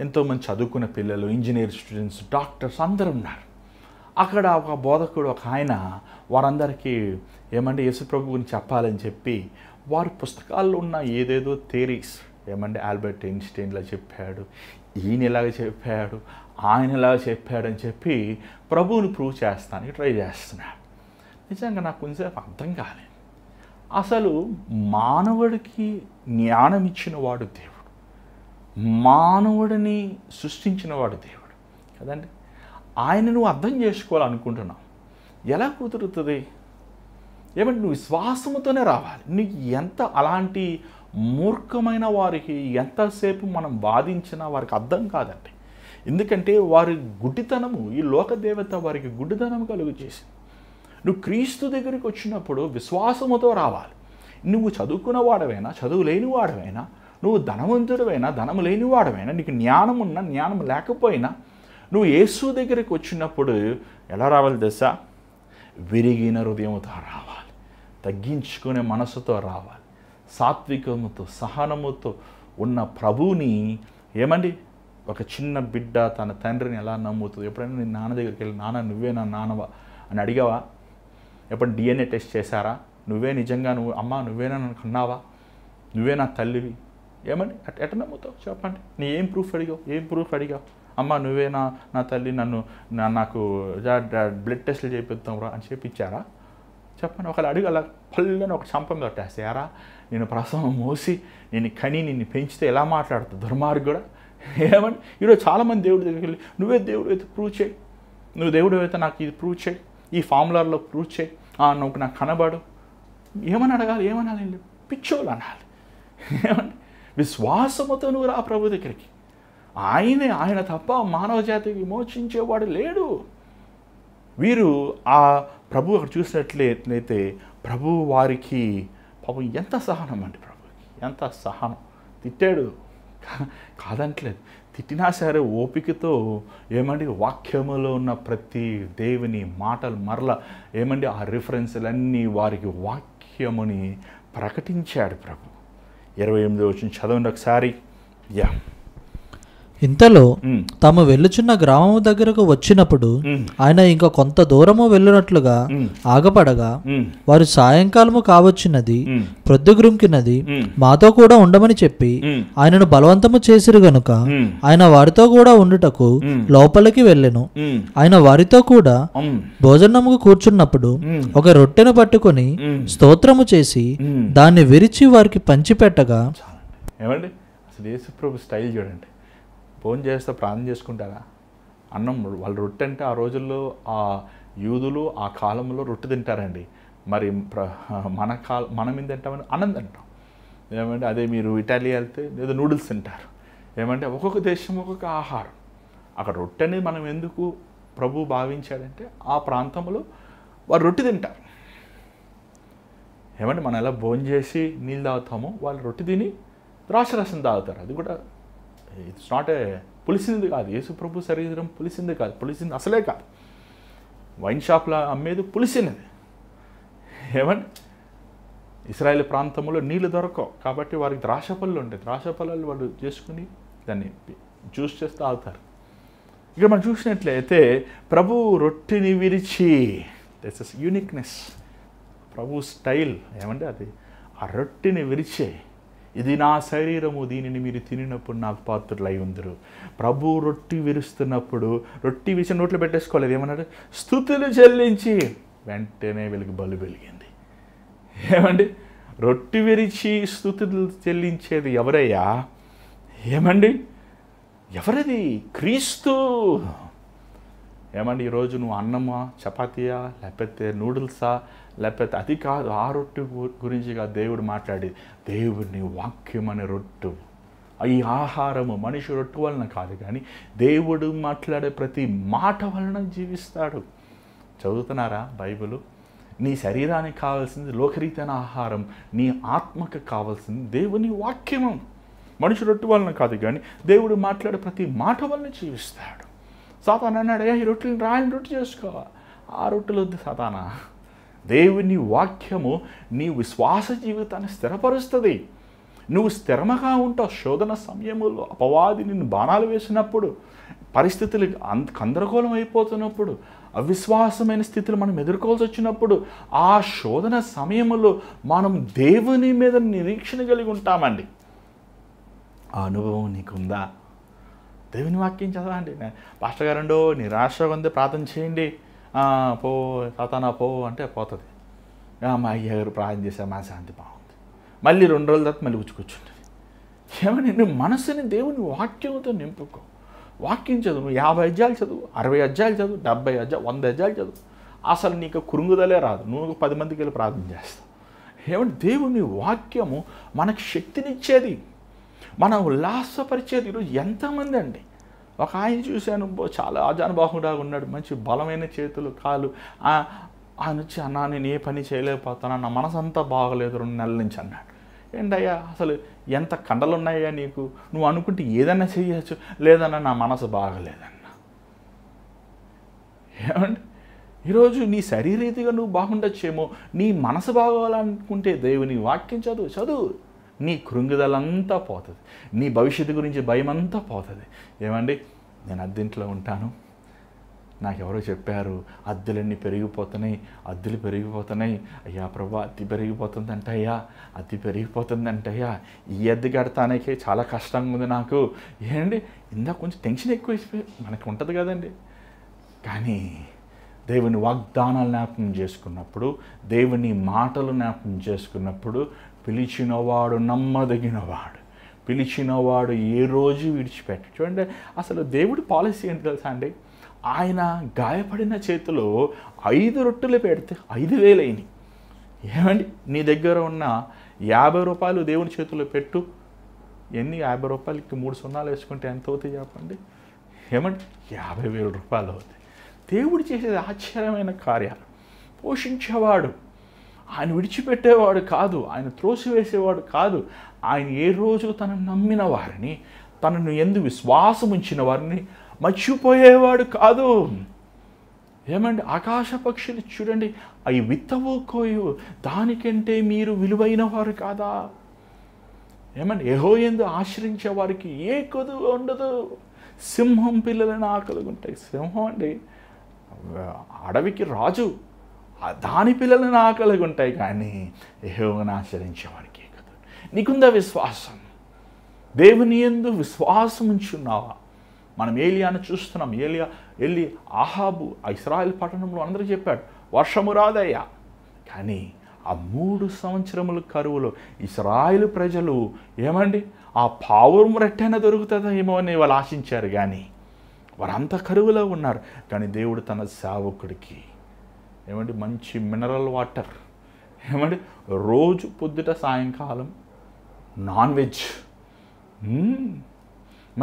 ఎంతోమంది చదువుకున్న పిల్లలు, ఇంజనీర్ స్టూడెంట్స్, డాక్టర్స్ అందరూ ఉన్నారు. అక్కడ ఒక బోధకుడు, ఒక ఆయన వారందరికీ ఏమంటే యేసుప్రభు గురించి చెప్పాలని చెప్పి వారి పుస్తకాల్లో ఉన్న ఏదేదో థియరీస్, ఏమంటే ఆల్బర్ట్ ఐన్స్టైన్లా చెప్పాడు, ఈయన ఇలాగ చెప్పాడు, ఆయన ఇలాగ చెప్పాడు అని చెప్పి ప్రభువుని ప్రూవ్ చేస్తానికి ట్రై చేస్తున్నాడు. నిజంగా నాకు కొంచెంసేపు అర్థం కాలేదు. అసలు మానవుడికి జ్ఞానం ఇచ్చిన వాడు దేవుడు, మానవుడిని సృష్టించిన వాడు దేవుడు కదండి. ఆయన నువ్వు అర్థం చేసుకోవాలనుకుంటున్నావు, ఎలా కుదురుతుంది? ఏమంటే నువ్వు విశ్వాసముతోనే రావాలి. నీకు ఎంత అలాంటి మూర్ఖమైన వారికి ఎంతసేపు మనం వాదించినా వారికి అర్థం కాదండి. ఎందుకంటే వారి గుడ్డితనము, ఈ లోకదేవత వారికి గుడ్డితనం కలుగు చేసింది. నువ్వు క్రీస్తు దగ్గరికి వచ్చినప్పుడు విశ్వాసముతో రావాలి. నువ్వు చదువుకున్న వాడవైనా, చదువు లేని వాడవైనా, నువ్వు ధనవంతుడివైనా, ధనము లేని వాడవైనా, నీకు జ్ఞానం ఉన్నా, జ్ఞానం లేకపోయినా, నువ్వు యేసు దగ్గరికి వచ్చినప్పుడు ఎలా రావాలి తెలుసా? విరిగిన హృదయముతో రావాలి, తగ్గించుకునే మనసుతో రావాలి, సాత్వికముతో, సహనముతో ఉన్న ప్రభువుని ఏమండి ఒక చిన్న బిడ్డ తన తండ్రిని ఎలా నమ్ముతుంది? ఎప్పుడైనా నీ నాన్న దగ్గరికి వెళ్ళి, నాన్న నువ్వే నా నాన్నవా అని అడిగావా? ఎప్పుడు DNA టెస్ట్ చేశారా? నువ్వే నిజంగా అమ్మ నువ్వేనా నన్ను కన్నావా, నువ్వే నా తల్లివి ఏమని ఎట్ట నమ్ముతావు చెప్పండి? నీ ఏం ప్రూఫ్ అడిగావు? అమ్మ నువ్వే నా తల్లి, నాకు బ్లడ్ టెస్ట్లు చేపిద్దాంరా అని చేపించారా చెప్పండి? ఒకళ్ళు అడిగి అలా పళ్ళని ఒక చంపం కొట్టేస్తారా? నేను ప్రసవం మోసి నేను కని నిన్ను పెంచితే ఎలా మాట్లాడుతుంది దుర్మార్గుడా ఏమని? ఈరోజు చాలామంది దేవుడి దగ్గరికి వెళ్ళి, నువ్వే దేవుడు అయితే ప్రూవ్ చేయి, నువ్వు దేవుడు అయితే నాకు ఇది ప్రూవ్ చేయి, ఈ ఫార్ములాలో ప్రూవ్ చేయి, నువ్వు నాకు కనబడు. ఏమని అడగాలి? ఏమనాలి? పిచ్చోళ్ళు అనాలి. ఏమండి? విశ్వాసముతో నువ్వు రా ప్రభు దగ్గరికి. ఆయన తప్ప మానవ జాతికి విమోచించేవాడు లేడు. వీరు ఆ ప్రభు అక్కడ చూసినట్లయితే ప్రభు వారికి పాపం ఎంత సహనం అండి, ప్రభుకి ఎంత సహనం. తిట్టాడు కాదంటలేదు, తిట్టినా సరే ఓపికతో ఏమండి వాక్యములో ఉన్న ప్రతి దేవుని మాటలు మరలా ఏమండి ఆ రిఫరెన్స్లన్నీ వారికి వాక్యముని ప్రకటించాడు ప్రభు. 28వ వచనం చదవండి ఒకసారి. ఇంతలో తాము వెళ్ళుచున్న గ్రామము దగ్గరకు వచ్చినప్పుడు ఆయన ఇంకా కొంత దూరము వెళ్ళినట్లుగా ఆగపడగా వారు సాయంకాలము కావచ్చినది, ప్రొద్దుగురుంకినది, మాతో కూడా ఉండమని చెప్పి ఆయనను బలవంతము చేసిరు గనుక ఆయన వారితో కూడా ఉండుటకు లోపలికి వెళ్ళెను. ఆయన వారితో కూడా భోజనముకు కూర్చున్నప్పుడు ఒక రొట్టెను పట్టుకొని స్తోత్రము చేసి దాన్ని విరిచి వారికి పంచిపెట్టగా. ఏమండి అసలు యేసుప్రభు స్టైల్ చూడండి. భోజనం చేస్తే ప్రార్థన చేసుకుంటారా? అన్నం వాళ్ళు రొట్టె అంటే ఆ రోజుల్లో ఆ యూదులు ఆ కాలంలో రొట్టె తింటారండి. మరి మనం ఏం తింటామని అన్నం తింటాం. ఏమంటే అదే మీరు ఇటాలియా వెళ్తే ఏదో నూడిల్స్ తింటారు. ఏమంటే ఒక్కొక్క దేశం ఒక్కొక్క ఆహారం. అక్కడ రొట్టె అనేది మనం ఎందుకు ప్రభు భావించాడంటే ఆ ప్రాంతంలో వారు రొట్టె తింటారు. ఏమంటే మనం ఎలా భోజనం చేసి నీళ్ళు తాగుతామో వాళ్ళు రొట్టె తిని ద్రాక్షరసం తాగుతారు. అది కూడా ఇట్స్ నాట్ ఏ పులిసింది కాదు. యేసు ప్రభు శరీరం పులిసింది కాదు, పులిసింది అసలే కాదు. వైన్ షాప్లో అమ్మేది పులిసినది. ఏమండి ఇశ్రాయేల్ ప్రాంతంలో నీళ్ళు దొరకవు కాబట్టి వారికి ద్రాక్ష పళ్ళు ఉంటాయి. ద్రాక్ష పళ్ళు వాళ్ళు చేసుకుని దాన్ని జ్యూస్ చేస్తూ తాగుతారు. ఇక్కడ మనం చూసినట్లయితే ప్రభు రొట్టెని విరిచి, this is uniqueness Prabhu style. ఏమంటే అది ఆ రొట్టెని విరిచే, ఇది నా శరీరము, దీనిని మీరు తినినప్పుడు నాకు పాత్రులై ఉందరు. ప్రభు రొట్టె విరుస్తున్నప్పుడు రొట్టె విరిచి నోట్లో పెట్టేసుకోలేదు. ఏమన్నాడు? స్తుతులు చెల్లించి వెంటనే వెలుగు బలు వెలిగింది. ఏమండి రొట్టె విరిచి స్తుతులు చెల్లించేది ఎవరయ్యా? ఏమండి ఎవరది? క్రీస్తు. ఏమండి ఈరోజు నువ్వు అన్నమా, చపాతీయా, లేకపోతే నూడిల్సా, లేకపోతే అది కాదు. ఆ రొట్టె గురించి కాదు దేవుడు మాట్లాడి, దేవుని వాక్యం అనే రొట్టె. ఈ ఆహారము మనిషి రొట్టె వలన కాదు కానీ దేవుడు మాట్లాడే ప్రతి మాట వలన జీవిస్తాడు. చదువుతున్నారా బైబిల్? నీ శరీరానికి కావాల్సింది లోకరీతైన ఆహారం, నీ ఆత్మకు కావాల్సింది దేవుని వాక్యము. మనిషి రొట్టె వలన కాదు కానీ దేవుడు మాట్లాడే ప్రతి మాట వలన జీవిస్తాడు. సాతాను అన్నాడు, ఈ రొట్టెలు రాయని రొట్టె చేసుకోవా? ఆ రొట్టెలు వద్దు సాతానా. దేవుని వాక్యము నీ విశ్వాస జీవితాన్ని స్థిరపరుస్తుంది. నువ్వు స్థిరముగా ఉంటావు. శోధన సమయంలో అపవాది నిన్ను బాణాలు వేసినప్పుడు, పరిస్థితులు గందరగోళం అయిపోతున్నప్పుడు, అవిశ్వాసమైన స్థితిలో మనం ఎదుర్కోవాల్సి వచ్చినప్పుడు, ఆ శోధన సమయంలో మనం దేవుని మీద నిరీక్షణ కలిగి ఉంటామండి. ఆ అనుభవం నీకుందా? దేవుని వాక్యం చదవండి. పాస్టర్ గారండో నిరాశగా ఉంది, ప్రార్థన చేయండి, పో సాతానా పో అంటే పోతుంది. మా అయ్య గారు ప్రార్థన చేసా, మా శాంతి బాగుంది. మళ్ళీ 2 రోజుల తర్వాత మళ్ళీ కూర్చుంటుంది. ఏమని నువ్వు మనసుని దేవుని వాక్యంతో నింపుకో. వాక్యం చదువు. నువ్వు 50 అధ్యాయాలు చదువు, 60 అధ్యాయాలు చదువు, 70 అధ్యాయాలు, 100 అధ్యాయాలు చదువు. అసలు నీకు కురుంగుదలే రాదు. నువ్వు 10 మందికి వెళ్ళి ప్రార్థన చేస్తావు. ఏమంటే దేవుని వాక్యము మనకు శక్తినిచ్చేది, మనం ఉల్లాసపరిచేది. ఈరోజు ఎంతమంది అండి, ఒక ఆయన చూశాను, చాలా ఆజానుబాహుడా ఉన్నాడు, మంచి బలమైన చేతులు కాలు. ఆయన వచ్చి అన్నా నేను ఏ పని చేయలేకపోతాను, నా మనసు అంతా బాగలేదు 2 నెలల నుంచి అన్నాడు. ఏంటయ్యా అసలు ఎంత కండలు ఉన్నాయా నీకు? నువ్వు అనుకుంటే ఏదన్నా చేయొచ్చు. లేదన్నా నా మనసు బాగలేదన్నా. ఏమండి ఈరోజు నీ శరీరీతిగా నువ్వు బాగుండొచ్చేమో, నీ మనసు బాగోవాలనుకుంటే దేవుని వాక్యం చదువు. నీ కృంగుదలంతా పోతుంది, నీ భవిష్యత్తు గురించి భయం అంతా పోతుంది. ఏమండి, నేను అద్దెంట్లో ఉంటాను, నాకెవరో చెప్పారు అద్దెలన్నీ పెరిగిపోతున్నాయి, అద్దెలు పెరిగిపోతున్నాయి, అయ్యా ప్రభా అద్దె పెరిగిపోతుందంట, అయ్యా అద్దె పెరిగిపోతుందంటయ్యా, ఈ అద్దె కడతానికే చాలా కష్టంగా ఉంది నాకు. ఏంటి ఇందాక కొంచెం టెన్షన్ ఎక్కువ అయిపోయి మనకు ఉంటుంది కదండి. కానీ దేవుని వాగ్దానాలు జ్ఞాపకం చేసుకున్నప్పుడు, దేవుని మాటలు జ్ఞాపకం చేసుకున్నప్పుడు, పిలిచినవాడు నమ్మదగినవాడు, పిలిచినవాడు ఏ రోజు విడిచిపెట్ట. చూడండి, అసలు దేవుడి పాలసీ ఏంటి తెలుసా అండి? ఆయన గాయపడిన చేతిలో 5 రొట్టెలు పెడితే 5,000 అయినాయి. ఏమండి, నీ దగ్గర ఉన్న 50 రూపాయలు దేవుని చేతిలో పెట్టు, ఎన్ని 50 రూపాయలకి 3 సున్నాలు వేసుకుంటే ఎంత అవుతాయి చెప్పండి? ఏమండి, 50,000 రూపాయలు అవుతాయి. దేవుడు చేసేది ఆశ్చర్యమైన కార్యాలు. పోషించేవాడు, ఆయన విడిచిపెట్టేవాడు కాదు, ఆయన త్రోసివేసేవాడు కాదు. ఆయన ఏ రోజు తనను నమ్మిన వారిని, తనను ఎందు విశ్వాసం ఉంచిన వారిని మర్చిపోయేవాడు కాదు. ఏమండి, ఆకాశ పక్షులు చూడండి, అవి విత్తవు కోయు, దానికంటే మీరు విలువైన వారు కాదా? ఏమండి, యెహోవాయందు ఆశ్రయించే వారికి ఏ కొదువ ఉండదు. సింహం పిల్లలను ఆకలుగుంటాయి. సింహం అండి అడవికి రాజు, దాని పిల్లలను ఆకలిగుంటాయి, కానీ యెహోవాను ఆశ్రయించే వారికి ఏ కొదువ. నీకుందా విశ్వాసం? దేవుని యందు విశ్వాసం ఉంచున్నావా? మనం ఏలియాను చూస్తున్నాం. ఏలియా వెళ్ళి ఆహాబు ఆ ఇశ్రాయేల్ పట్టణంలో అందరూ చెప్పాడు వర్షము రాదయ్యా. కానీ ఆ 3 సంవత్సరముల కరువులో ఇశ్రాయేలు ప్రజలు ఏమండి ఆ పావురం రెట్టైనా దొరుకుతుందా ఏమో అని వాళ్ళు ఆశించారు, కానీ వారంతా కరువులో ఉన్నారు. కానీ దేవుడు తన సేవకుడికి ఏమండి మంచి మినరల్ వాటర్, ఏమండి రోజు పొద్దుట సాయంకాలం నాన్ వెజ్,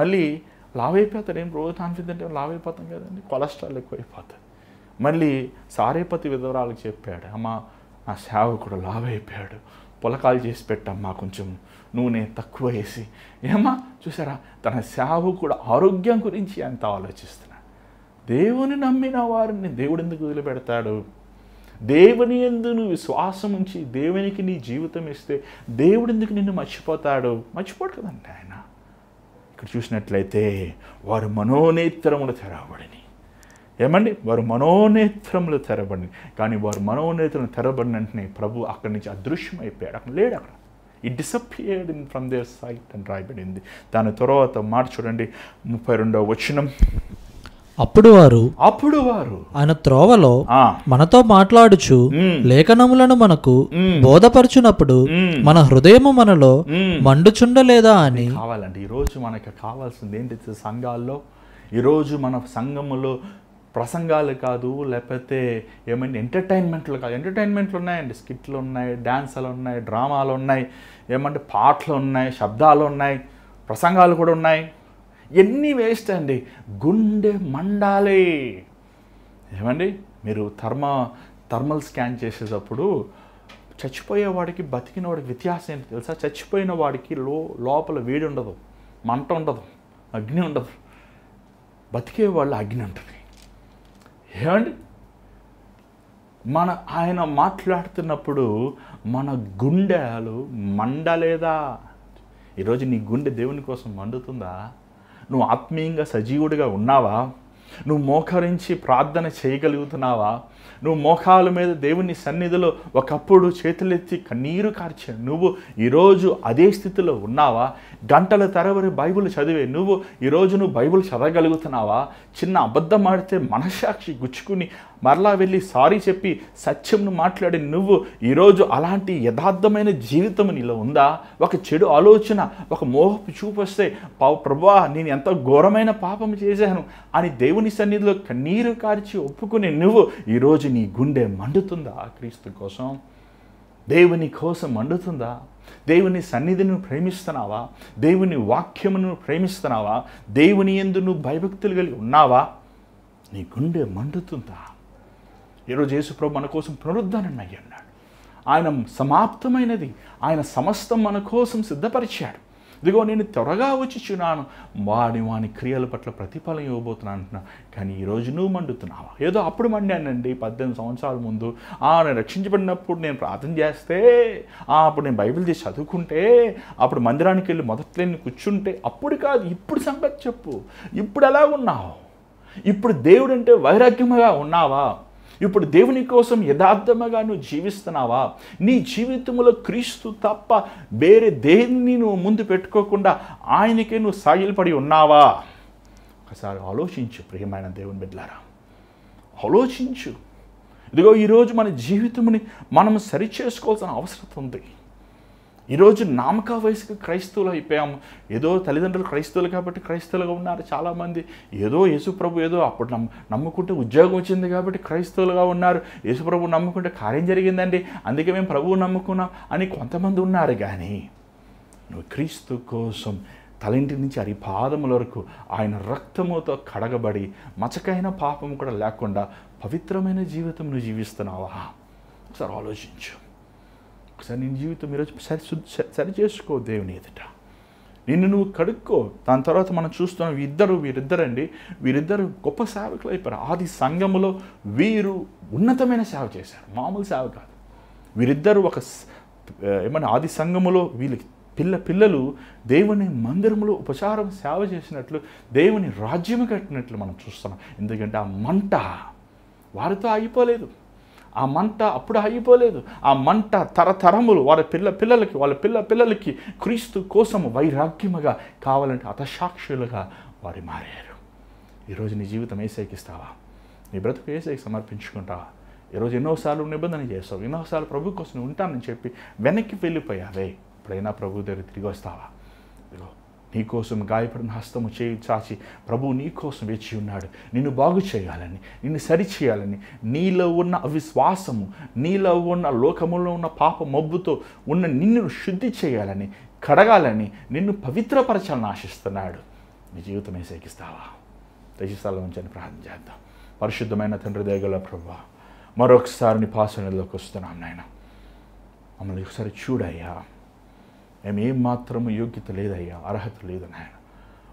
మళ్ళీ లావ్ అయిపోతాడు. ఏం రోజు నాన్ వెజ్ అంటే లావ్ అయిపోతాం కదండి, కొలెస్ట్రాల్ ఎక్కువైపోతుంది. మళ్ళీ సారేపతి విధవరాలకు చెప్పాడు, అమ్మ నా సేవకుడు లావ్ అయిపోయాడు, పులకాలు చేసి పెట్టమ్మా, కొంచెం నూనె తక్కువ వేసి. ఏమా చూసారా, తన సేవకుడు ఆరోగ్యం గురించి ఎంత ఆలోచిస్తున్నాడు. దేవుని నమ్మిన వారిని దేవుడు ఎందుకు వదిలిపెడతాడు? దేవుని యందు నువ్వు విశ్వాసం ఉంచి దేవునికి నీ జీవితం ఇస్తే దేవుడు ఎందుకు నిన్ను మర్చిపోతాడు? మర్చిపోడు కదండి ఆయన. ఇక్కడ చూసినట్లయితే వారు మనోనేత్రములు తెరవబడిని. ఏమండి, వారు మనోనేత్రములు తెరబడిని. కానీ వారు మనోనేత్రములు తెరబడిన వెంటనే ప్రభు అక్కడి నుంచి అదృశ్యమైపోయాడు, అక్కడ లేడు. అక్కడ it disappeared in from there sight అని రాయబడింది. దాని తర్వాత మాట చూడండి 32వ వచనం. అప్పుడు వారు ఆయన త్రోవలో మనతో మాట్లాడుచు లేఖనములను మనకు బోధపరచునప్పుడు మన హృదయము మనలో మండుచుండలేదా అని. కావాలండి ఈరోజు మనకు కావాల్సింది ఏంటి? సంఘాల్లో ఈరోజు మన సంఘములో ప్రసంగాలు కాదు, లేకపోతే ఏమైనా ఎంటర్టైన్మెంట్లు కాదు. ఎంటర్టైన్మెంట్లు ఉన్నాయండి, స్కిట్లు ఉన్నాయి, డ్యాన్సులు ఉన్నాయి, డ్రామాలు ఉన్నాయి, ఏమంటే పాటలు ఉన్నాయి, శబ్దాలు ఉన్నాయి, ప్రసంగాలు కూడా ఉన్నాయి. ఎన్ని వేస్ట్ అండి. గుండె మండాలి. ఏమండి, మీరు థర్మల్ స్కాన్ చేసేటప్పుడు చచ్చిపోయేవాడికి బతికిన వాడికి వ్యత్యాసం ఏంటి తెలుసా? చచ్చిపోయిన వాడికి లోపల వేడి ఉండదు, మంట ఉండదు, అగ్ని ఉండదు. బతికే వాళ్ళు అగ్ని ఉంటుంది. ఏమండి, ఆయన మాట్లాడుతున్నప్పుడు మన గుండెలు మండలేదా? ఈరోజు నీ గుండె దేవుని కోసం మండుతుందా? నువ్వు ఆత్మీయంగా సజీవుడిగా ఉన్నావా? నువ్వు మోకరించి ప్రార్థన చేయగలుగుతున్నావా? నువ్వు మోకాల మీద దేవుని సన్నిధిలో ఒకప్పుడు చేతులెత్తి కన్నీరు కార్చే నువ్వు ఈరోజు అదే స్థితిలో ఉన్నావా? గంటల తరబడి బైబిల్ చదివే నువ్వు ఈరోజు నువ్వు బైబిల్ చదవగలుగుతున్నావా? చిన్న అబద్ధం ఆడితే మనస్సాక్షి గుచ్చుకుని మరలా వెళ్ళి సారీ చెప్పి సత్యంను మాట్లాడి నువ్వు ఈరోజు అలాంటి యథార్థమైన జీవితం నీలో ఉందా? ఒక చెడు ఆలోచన, ఒక మోహపు చూపు వస్తే ప్రభువా నేను ఎంత ఘోరమైన పాపం చేశాను అని దేవుని సన్నిధిలో కన్నీరు కార్చి ఒప్పుకుని నువ్వు ఈరోజు నీ గుండె మండుతుందా? క్రీస్తు కోసం, దేవుని కోసం మండుతుందా? దేవుని సన్నిధిని ప్రేమిస్తున్నావా? దేవుని వాక్యమును ప్రేమిస్తున్నావా? దేవుని యందు నువ్వు భయభక్తులు కలిగి ఉన్నావా? నీ గుండె మండుతుందా? ఈరోజు యేసుప్రభు మన కోసం పునరుద్ధరణ అయ్యి ఉన్నాడు. ఆయన సమాప్తమైనది, ఆయన సమస్తం మన కోసం సిద్ధపరిచాడు. ఇదిగో నేను త్వరగా వచ్చిచున్నాను, వాని క్రియల పట్ల ప్రతిఫలం ఇవ్వబోతున్నాను అంటున్నా. కానీ ఈరోజు నువ్వు మండుతున్నావా? ఏదో అప్పుడు మండానండి 18 సంవత్సరాల ముందు, నేను రక్షించబడినప్పుడు నేను ప్రార్థన చేస్తే, అప్పుడు నేను బైబిల్ తీసి చదువుకుంటే, అప్పుడు మందిరానికి వెళ్ళి మొదట్లో నేను కూర్చుంటే, అప్పుడు కాదు, ఇప్పుడు సంగతి చెప్పు. ఇప్పుడు ఎలా ఉన్నావు? ఇప్పుడు దేవుడు అంటే వైరాగ్యముగా ఉన్నావా? ఇప్పుడు దేవుని కోసం యథార్థముగా నువ్వు జీవిస్తున్నావా? నీ జీవితంలో క్రీస్తు తప్ప వేరే దేన్ని నువ్వు ముందు పెట్టుకోకుండా ఆయనకే నువ్వు సాగిలపడి ఉన్నావా? ఒకసారి ఆలోచించు ప్రియమైన దేవుని బిడ్డలారా, ఆలోచించు. ఇదిగో ఈరోజు మన జీవితంని మనం సరిచేసుకోవాల్సిన అవసరం ఉంది. ఈరోజు నామక వయసుకు క్రైస్తవులు అయిపోయాము. ఏదో తల్లిదండ్రులు క్రైస్తవులు కాబట్టి క్రైస్తవులుగా ఉన్నారు చాలామంది. ఏదో యేసుప్రభు ఏదో అప్పుడు నమ్ముకుంటే ఉద్యోగం వచ్చింది కాబట్టి క్రైస్తవులుగా ఉన్నారు. యేసుప్రభు నమ్ముకుంటే కార్యం జరిగిందండి, అందుకే మేము ప్రభువు నమ్ముకున్నాం అని కొంతమంది ఉన్నారు. కానీ నువ్వు క్రీస్తు కోసం తలంటి నుంచి అరిపాదముల వరకు ఆయన రక్తముతో కడగబడి మచకైన పాపం కూడా లేకుండా పవిత్రమైన జీవితం నువ్వు జీవిస్తున్నావా? ఒకసారి ఆలోచించు. ఒకసారి నీ జీవితం ఈరోజు సరి చేసుకో దేవుని ఎదుట. నిన్ను నువ్వు కడుక్కో. దాని తర్వాత మనం చూస్తున్నాం వీరిద్దరు గొప్ప సేవకులు అయిపోయారు. ఆది సంఘములో వీరు ఉన్నతమైన సేవ చేశారు, మామూలు సేవ కాదు. వీరిద్దరూ ఆది సంఘములో వీళ్ళకి పిల్లలు దేవుని మందిరంలో ఉపచారం సేవ చేసినట్లు, దేవుని రాజ్యము కట్టినట్లు మనం చూస్తున్నాం. ఎందుకంటే ఆ మంట వారితో ఆగిపోలేదు. ఆ మంట అప్పుడు ఆగిపోలేదు. ఆ మంట తరతరములు వాళ్ళ పిల్లలకి క్రీస్తు కోసం వైరాగ్యముగా కావాలంటే హతసాక్షులుగా వారు మారారు. ఈరోజు నీ జీవితం యేసయ్యకి ఇస్తావా? నీ బ్రతుకు యేసయ్యకి సమర్పించుకుంటావా? ఈరోజు ఎన్నోసార్లు నిబంధన చేస్తావు, ఎన్నోసార్లు ప్రభు కోసం ఉంటానని చెప్పి వెనక్కి వెళ్ళిపోయావే. ఇప్పుడైనా ప్రభు దగ్గర తిరిగి వస్తావా? ఇదిగో నీకోసం గాయపడిన హస్తము చేయి చాచి ప్రభువు నీకోసం వేచి ఉన్నాడు. నిన్ను బాగు చేయాలని, నిన్ను సరిచేయాలని, నీలో ఉన్న అవిశ్వాసము, నీలో ఉన్న లోకములో ఉన్న పాప మబ్బుతో ఉన్న నిన్ను శుద్ధి చేయాలని, కడగాలని, నిన్ను పవిత్రపరచాలని ఆశిస్తున్నాడు. నీ జీవితం యేసయ్యకిస్తావా? దయచేసి ఉంచని ప్రార్థన చేద్దాం. పరిశుద్ధమైన తండ్రి దయగల ప్రభువా, మరొకసారి నీ పాసనలోకి వస్తున్నాం నాయన. మమ్మల్ని ఒకసారి చూడయ్యా. మేము ఏం మాత్రము యోగ్యత లేదయ్యా, అర్హత లేదు నాయన.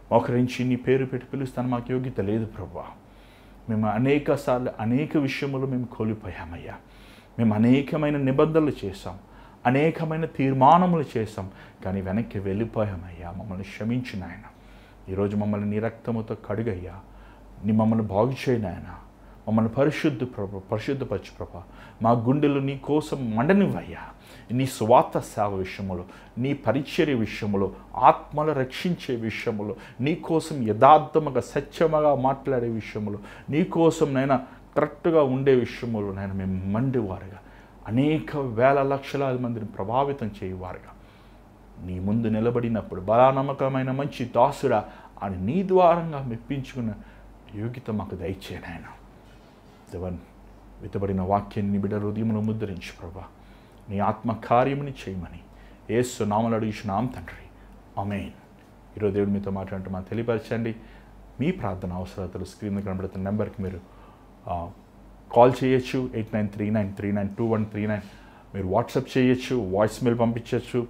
మోకరించి నీ పేరు పెట్టి పిలుస్తాను, మాకు యోగ్యత లేదు ప్రభువా. మేము అనేక విషయములు మేము కోల్పోయామయ్యా. మేము అనేకమైన నిబంధనలు చేశాం, అనేకమైన తీర్మానములు చేశాం, కానీ వెనక్కి వెళ్ళిపోయామయ్యా. మమ్మల్ని క్షమించు నాయన. ఈరోజు మమ్మల్ని నీ రక్తముతో కడుగయ్యా. నీ మమ్మల్ని బాగు చేయి నాయన. మమ్మల్ని పరిశుద్ధపరచు ప్రభా. మా గుండెలు నీ కోసం మండనివయ్యా. నీ స్వార్థ సేవ విషయములో, నీ పరిచర్య విషయములో, ఆత్మలు రక్షించే విషయములో, నీ కోసం యథార్థముగా సత్యముగా మాట్లాడే విషయములో, నీ కోసం నైనా కరెక్ట్గా ఉండే విషయములో నైనా మేము మండివారుగా, అనేక వేల లక్షలాది మందిని ప్రభావితం చేయవారుగా నీ ముందు నిలబడినప్పుడు బలానమ్మకమైన మంచి దాసుడా అని నీ ద్వారంగా మెప్పించుకున్న యోగ్యత మాకు దయచేయనాయన. దేవన్ విత్తబడిన వాక్యాన్ని నీ బిడ్డ హృదయంలో ముద్రించు ప్రభా. నీ ఆత్మ కార్యముని చేయమని యేసు నామములో అడుగుచున్నాం తండ్రి, ఆమేన్. ఈరోజు దేవుడు మీతో మాట్లాడుతూ మాకు తెలియపరచండి. మీ ప్రార్థన అవసరాలు స్క్రీన్ కనబడుతున్న నెంబర్కి మీరు కాల్ చేయొచ్చు. 8939392139. మీరు వాట్సాప్ చేయొచ్చు, వాయిస్ మెయిల్ పంపించవచ్చు.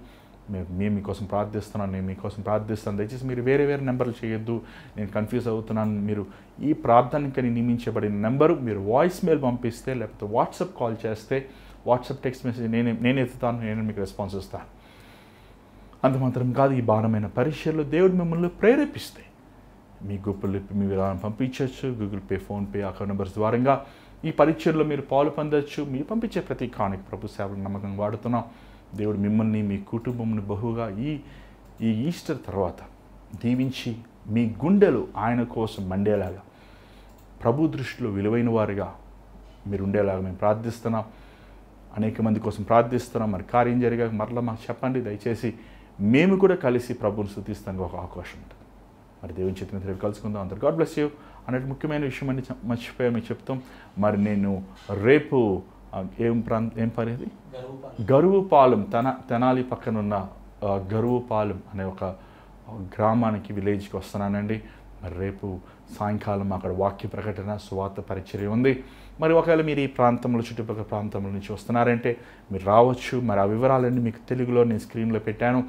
మేము మీకోసం ప్రార్థిస్తున్నాను, నేను మీకోసం ప్రార్థిస్తాను. దయచేసి మీరు వేరే నెంబర్లు చేయొద్దు, నేను కన్ఫ్యూజ్ అవుతున్నాను. మీరు ఈ ప్రార్థనకని నియమించబడిన నెంబరు మీరు వాయిస్ మెయిల్ పంపిస్తే, లేకపోతే వాట్సాప్ కాల్ చేస్తే, వాట్సాప్ టెక్స్ట్ మెసేజ్ నేను ఎత్తుతాను, నేను మీకు రెస్పాన్స్ ఇస్తాను. అంత మాత్రం కాదు, ఈ భారమైన పరీక్షల్లో దేవుడు మిమ్మల్ని ప్రేరేపిస్తే మీ గూగుల్ పే మీ విరాళం పంపించవచ్చు. Google pay, PhonePe account numbers ద్వారంగా ఈ పరీక్షల్లో మీరు పాలు పొందవచ్చు. మీరు పంపించే ప్రతి కానుక ప్రభు సేవలు నమ్మకంగా వాడుతున్నాం. దేవుడు మిమ్మల్ని, మీ కుటుంబంని బహుగా ఈ ఈస్టర్ తర్వాత దీవించి మీ గుండెలు ఆయన కోసం మండేలాగా, ప్రభు దృష్టిలో విలువైన వారుగా మీరు ఉండేలాగా మేము ప్రార్థిస్తున్నాం. అనేక మంది కోసం ప్రార్థిస్తున్నాం. మరి కార్యం జరిగాక మరలా మాకు చెప్పండి దయచేసి. మేము కూడా కలిసి ప్రభువుని స్తుతిస్తానికి ఒక అవకాశం ఉంటుంది. మరి దేవుని చేతిని రేపు కలుసుకుందాం. అందరు గాడ్ బ్లెస్ యూ. అన్నట్టు ముఖ్యమైన విషయం అండి, మర్చిపోయా మీకు చెప్తాం. మరి నేను రేపు ఏం పనేది గరువుపాలెం, తెనాలి పక్కనున్న గరువుపాలెం అనే ఒక గ్రామానికి, విలేజ్కి వస్తున్నానండి. మరి రేపు సాయంకాలం అక్కడ వాక్య ప్రకటన, సువార్త పరిచర్య ఉంది. మరి ఒకవేళ మీరు ఈ ప్రాంతంలో, చుట్టుపక్కల ప్రాంతంలో నుంచి వస్తున్నారంటే మీరు రావచ్చు. మరి ఆ వివరాలన్నీ మీకు తెలుగులో నేను స్క్రీన్లో పెట్టాను.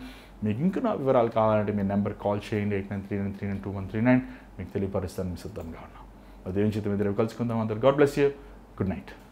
మీకు ఇంకా నా వివరాలు కావాలంటే మీ నెంబర్ కాల్ చేయండి 8939392139 మీకు తెలియపరుస్తాను. మీ సిద్ధంగా ఉన్నాం. అదేం చేత మీద కలుసుకుందాం. అందరు God bless you. Good night.